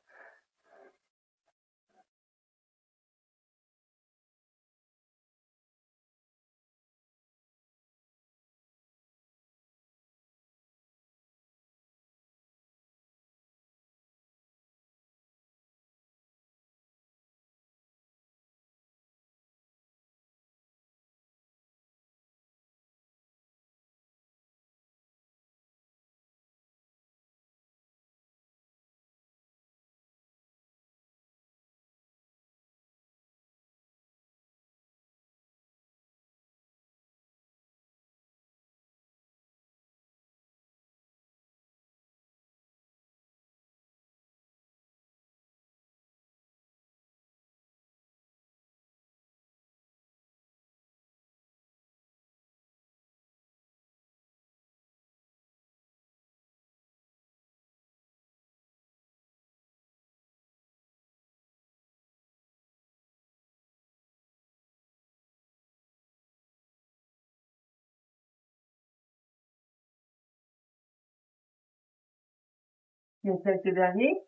Donc quelques derniers.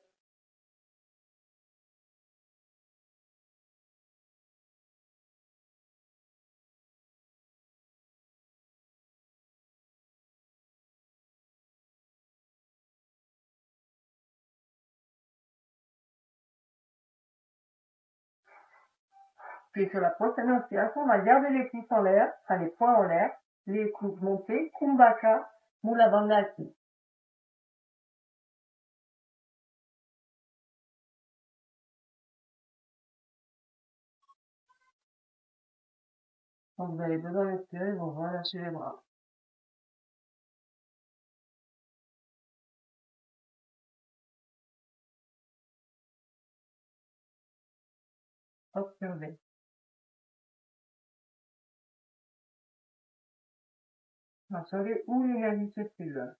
Puis sur la prochaine inspiration, on va garder les pouces en l'air, enfin les poings en l'air, les coudes montés, Kumbhaka, Mula Bandha assis. Quand vous avez besoin d'expirer, vous relâchez les bras. Observez. Observez où l'énergie circule.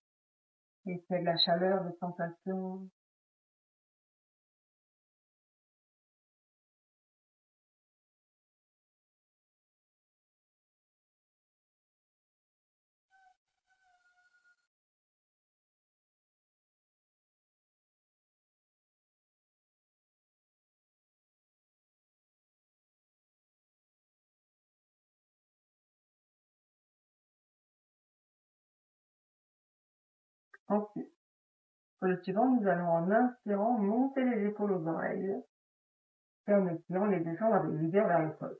Et c'est de la chaleur, des sensations. Ensuite, pour le suivant, nous allons en inspirant monter les épaules aux oreilles et en expirant les descendre avec vigueur vers le sol.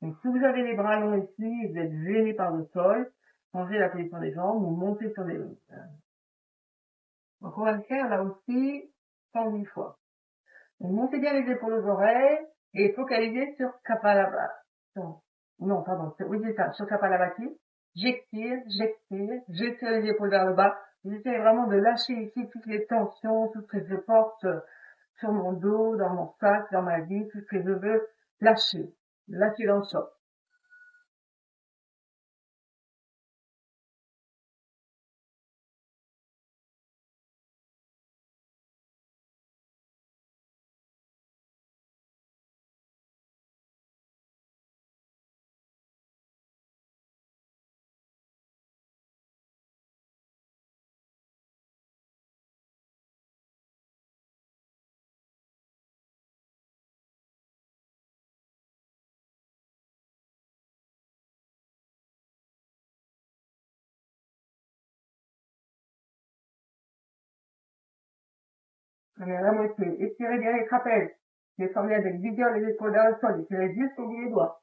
Donc si vous avez les bras longs ici, vous êtes gêné par le sol, changez la position des jambes ou montez sur les jambes. Donc on va le faire là aussi 110 fois. Donc montez bien les épaules aux oreilles et focalisez sur Kapalabhati. Non, pardon, oui c'est ça, sur Kapalabhati. J'expire, j'étire les épaules vers le bas. J'essaie vraiment de lâcher ici toutes les tensions, tout ce que je porte sur mon dos, dans mon sac, dans ma vie, tout ce que je veux lâcher. Lâcher dans le sol. Prenez la moitié. Étirez bien les trapèzes. Descendez avec vigueur les épaules vers le sol. Étirez jusqu'au bout des doigts.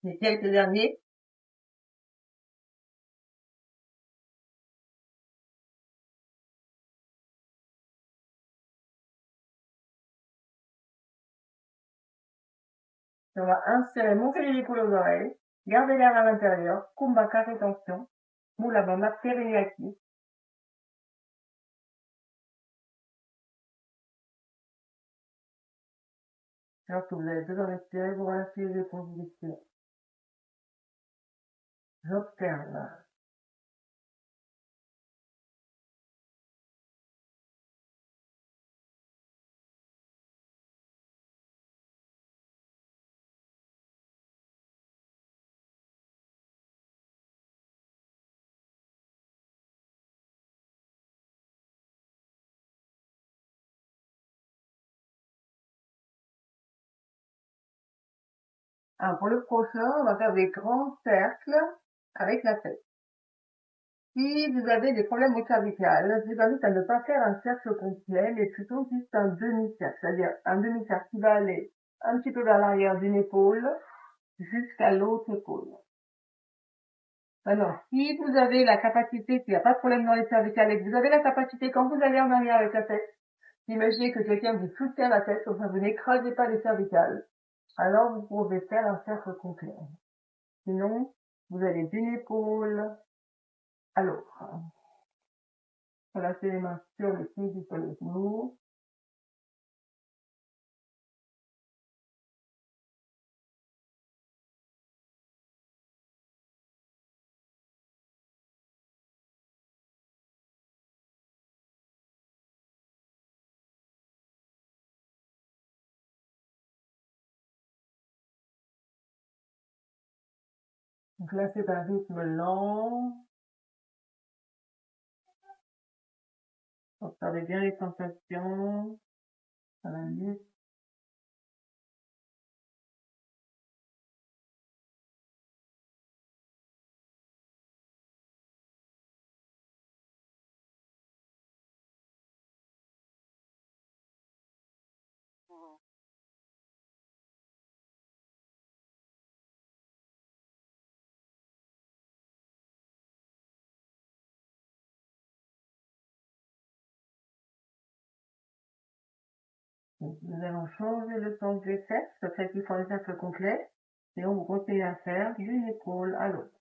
Les quelques derniers. On va insérer, monter les épaules aux oreilles, garder l'air à l'intérieur, kumbhaka, rétention, mula bandha, teriyaki. Lorsque vous avez besoin d'inspirer, vous relâchez les épaules, vous expirez. J'observe. Alors, pour le prochain, on va faire des grands cercles avec la tête. Si vous avez des problèmes au cervical, je vous invite à ne pas faire un cercle complet, mais plutôt juste un demi-cercle. C'est-à-dire un demi-cercle qui va aller un petit peu vers l'arrière d'une épaule jusqu'à l'autre épaule. Alors, si vous avez la capacité, s'il n'y a pas de problème dans les cervicales et que vous avez la capacité, quand vous allez en arrière avec la tête, d'imaginez que quelqu'un vous soutient la tête, comme ça vous n'écrasez pas les cervicales, alors vous pouvez faire un cercle complet. Sinon, vous allez d'une épaule à l'autre. Relâchez les mains sur le pied, sur le genou. Donc là, c'est un rythme lent. Observez bien les sensations. Ça va mieux. Donc, nous allons changer le sens des cercles, celles qui font les cercles complets, et on vous conseille à faire d'une épaule à l'autre.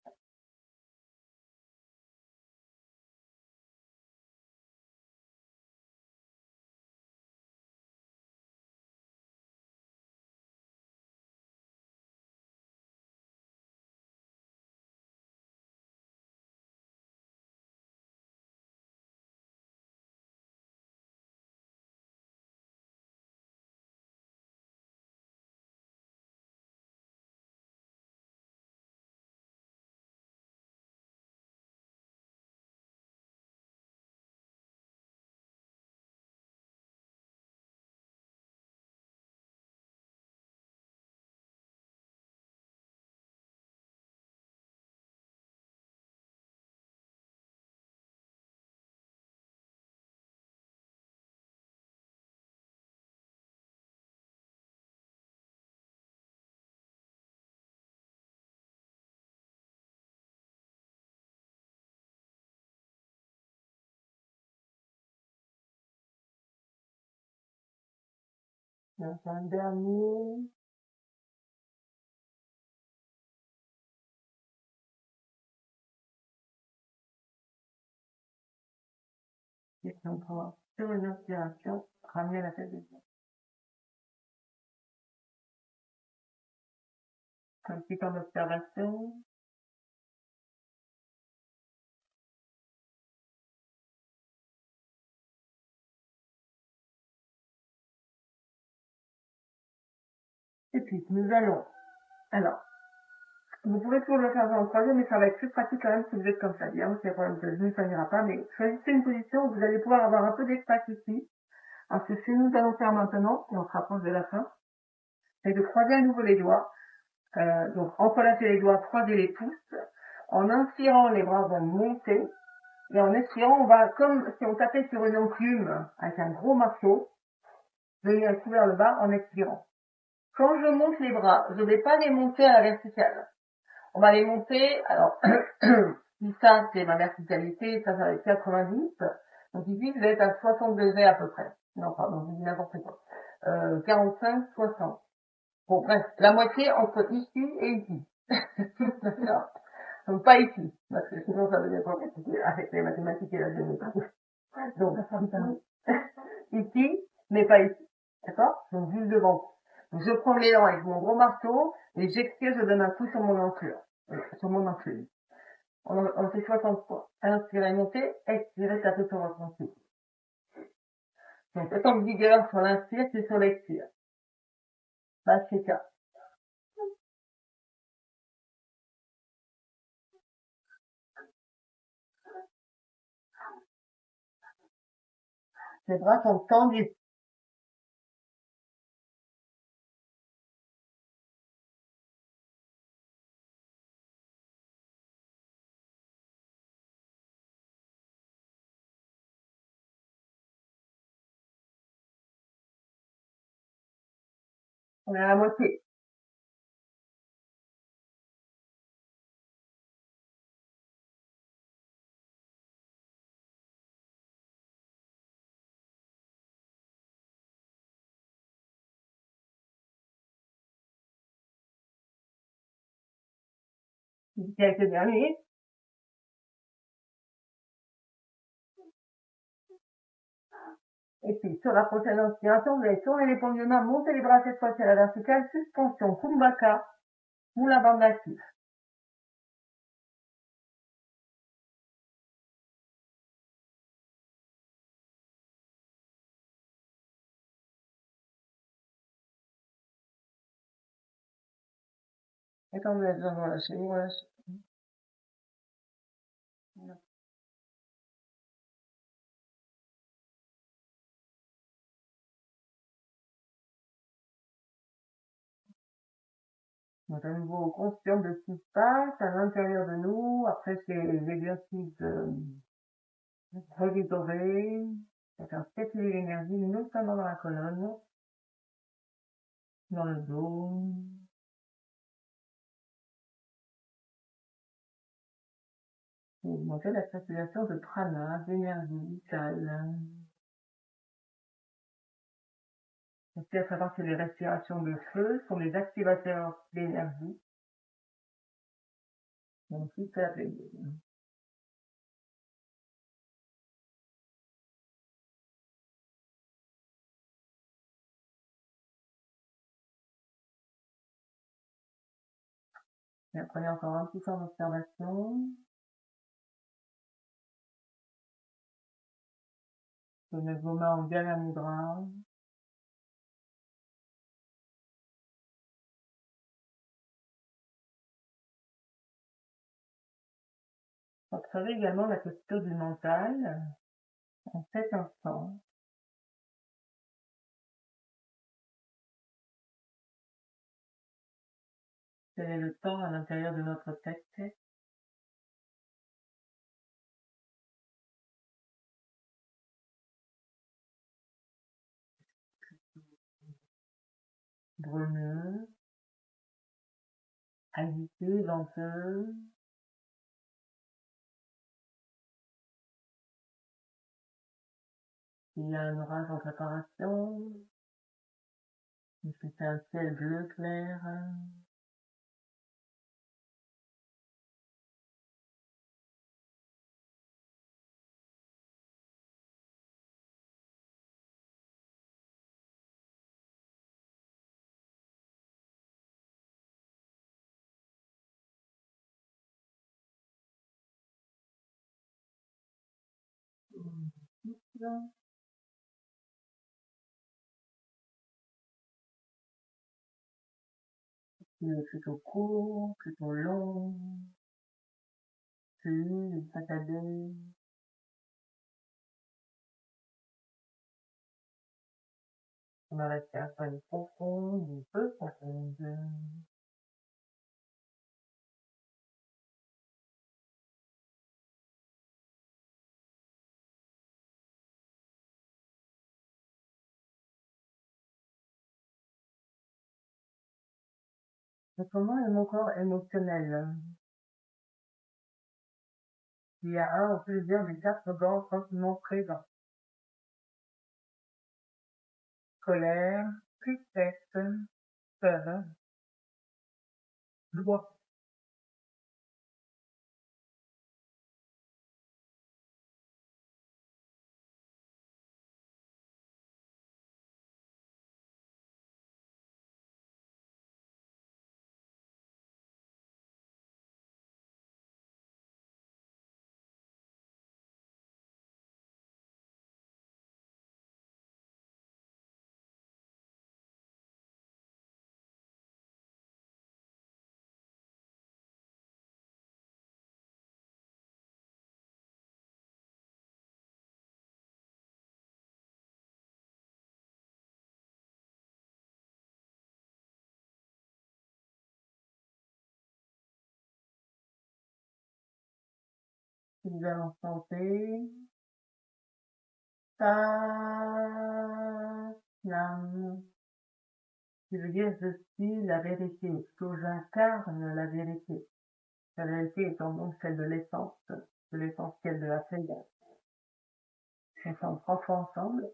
Donc, un dernier. Et puis, on va, sur une inspiration, ramener la tête dessus. Un petit temps d'observation. Et puis, nous allons, alors, vous pouvez toujours le faire en troisième, mais ça va être plus pratique quand même si vous êtes comme ça. Bien, c'est problème de genou, ça n'ira pas, mais choisissez une position où vous allez pouvoir avoir un peu d'espace ici. Parce que ce que nous allons faire maintenant, et on se rapproche de la fin, c'est de croiser à nouveau les doigts. Donc, entrelacer les doigts, croiser les pouces. En inspirant, les bras vont monter. Et en expirant, on va, comme si on tapait sur une enclume avec un gros marteau, venir tout vers le bas en expirant. quand je monte les bras, je vais pas les monter à la verticale. On va les monter, alors, si ça, c'est ma verticalité, ça va être 90. Donc ici, je vais être à 60 degrés à peu près. Non, pardon, je dis n'importe quoi. 45, 60. Bon, bref, la moitié entre ici et ici. D'accord? Donc pas ici, parce que sinon ça devient compliqué avec les mathématiques et la géométrie. Donc, ici, mais pas ici. D'accord? Donc juste devant. Donc je prends l'élan avec mon gros marteau et j'expire, je donne un coup sur mon enflure. Sur mon enflure. On fait 60 fois. Inspirez, montez, expirez, tapez sur votre enflure. Donc autant de vigueur sur l'inspire que sur l'expire. Bah, c'est ça. Les bras sont tendus. On est à la moitié. Quelques derniers. Et puis, sur la prochaine inspiration, vous allez tourner les paumes de main, monter les bras cette fois-ci à la verticale, suspension, kumbhaka, moula bandhasi. Et quand vous êtes dans relâchez, vous relâchez. Donc, à nouveau, conscient de ce qui se passe à l'intérieur de nous, après ces exercices de revigorer, de faire circuler l'énergie, notamment dans la colonne, dans le dos, et augmenter la circulation de prana, d'énergie vitale. Et puis à savoir que les respirations de feu sont les activateurs d'énergie. Donc, super plaisir. Et prenez encore un petit temps d'observation. Prenez vos mains en Gala Mudra. Observez également la posture du mental en cet instant. Quel est le temps à l'intérieur de notre tête? Brumeux, agité, venteux. Il y a un orage en préparation. Est-ce que c'est un ciel bleu clair? Plutôt court, plutôt long, fluide, saccadé. Ma respiration est profonde, un peu profonde. Comment est mon corps émotionnel? Il y a un ou plusieurs des 4 organes sentiments présents. Colère, tristesse, peur, joie. Nous allons chanter Satnam, qui veut dire je suis la vérité, que j'incarne la vérité. La vérité étant donc celle de l'essentiel de la prière. On chante 3 fois ensemble.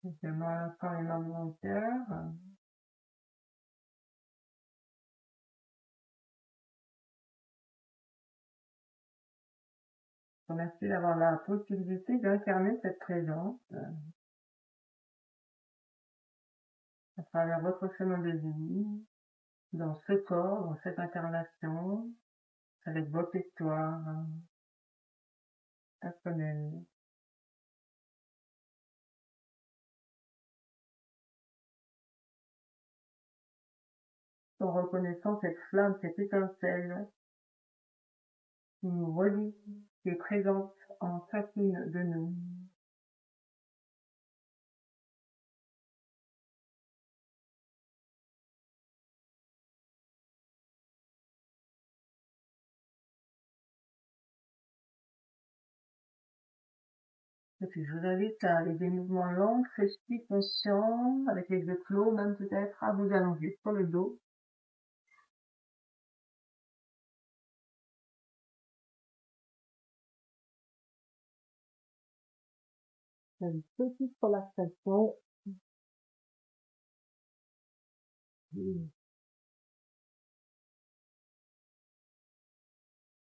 Simplement quand les mains dans le cœur. Merci d'avoir la possibilité d'incarner cette présence à travers votre chemin de vie, dans ce corps, dans cette incarnation, avec votre histoire personnelle. En reconnaissant cette flamme, cette étincelle qui nous relie, qui est présente en chacune de nous. Et puis je vous invite à aller des mouvements longs, festifs, conscients, avec les yeux clos, même peut-être à vous allonger sur le dos. Une petite relaxation.